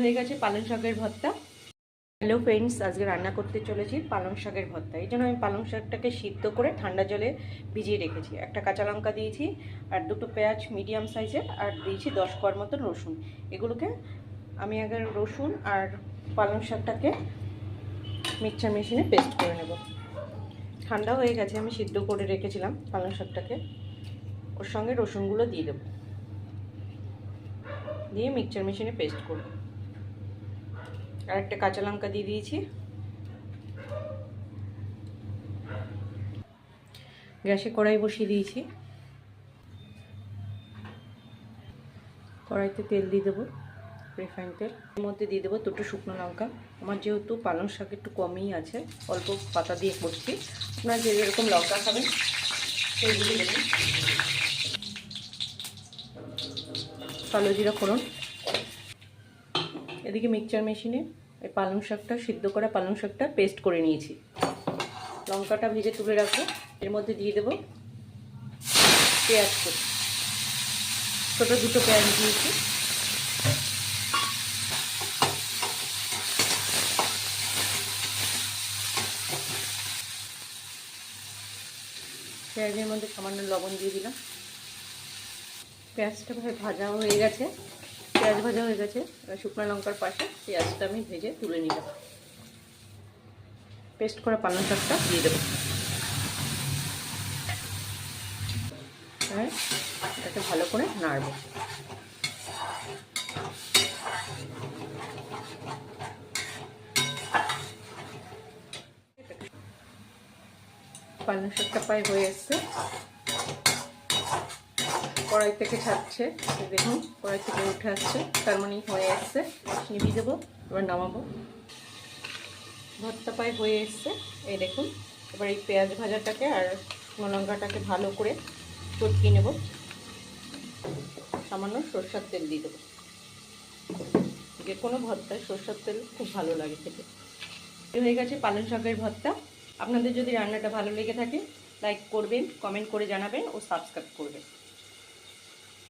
হয়ে গেছে পালং শাকের ভর্তা। হ্যালো ফ্রেন্ডস, আজকে রান্না করতে চলেছি পালং শাকের ভর্তা। এই জন্য আমি পালং শাকটাকে সিদ্ধ করে ঠান্ডা জলে ভিজিয়ে রেখেছি। একটা কাঁচা লঙ্কা দিয়েছি আর দুটো পেঁয়াজ মিডিয়াম সাইজের, আর দিয়েছি 10 কোয়ার মতন রসুন। এগুলোকে আমি আগে রসুন আর পালং শাকটাকে মিক্সচার মেশিনে পেস্ট করে নেব। ঠান্ডা হয়ে গেছে, আমি সিদ্ধ করে রেখেছিলাম পালং শাকটাকে, ওর সঙ্গে রসুনগুলো দিয়ে দেবো, দিয়ে মিক্সচার মেশিনে পেস্ট করব। আর একটা কাঁচা লঙ্কা দিয়ে দিয়েছি। গ্যাসে কড়াই বসিয়ে দিয়েছি। কড়াইতে তেল দিয়ে দেবো, রিফাইন তেল। এর মধ্যে দিয়ে দেবো দুটো শুকনো লঙ্কা। আমার যেহেতু পালং শাক একটু কমই আছে, অল্প পাতা দিয়ে করছি, আপনারা যে যেরকম লঙ্কা খাবেন সেইগুলি দেবেন। কালো জিরা ফোড়ন। এদিকে মিক্সচার মেশিনে এই পালং শাকটা, সিদ্ধ করা পালং শাকটা পেস্ট করে নিয়েছি। লঙ্কাটা ভেজে তুলে রাখবো। এর মধ্যে দিয়ে দেবো পেঁয়াজ কুচি, ছোটো দুটো পেঁয়াজ দিয়েছি। পেঁয়াজের মধ্যে সামান্য লবণ দিয়ে দিলাম। পেঁয়াজটা ভাজা হয়ে গেছে, পেঁয়াজ ভাজা হয়ে গেছে। শুকনো লঙ্কার পাশে পেঁয়াজটা আমি ভেজে তুলে নিলাম। পেস্ট করা পালং শাকটা দিয়ে দেবো। এটাকে ভালো করে নাড়ব। পালং শাকটা প্রায় হয়ে এসছে, কড়াই থেকে ছাড়ছে, দেখুন কড়াই থেকে উঠে আসছে, তার মানে হয়ে আসছে। নিভিয়ে দেবো, এবার নামাবো। ভর্তা প্রায় হয়ে এসছে, এই দেখুন। এবার এই পেঁয়াজ ভাজাটাকে আর শুকনো লঙ্কাটাকে ভালো করে চটকিয়ে নেব। সামান্য সরষের তেল দিয়ে দেবো। যে কোনো ভর্তায় সরষের তেল খুব ভালো লাগে খেতে। হয়ে গেছে পালং শাকের ভর্তা। আপনাদের যদি রান্নাটা ভালো লেগে থাকে লাইক করবেন, কমেন্ট করে জানাবেন ও সাবস্ক্রাইব করবেন।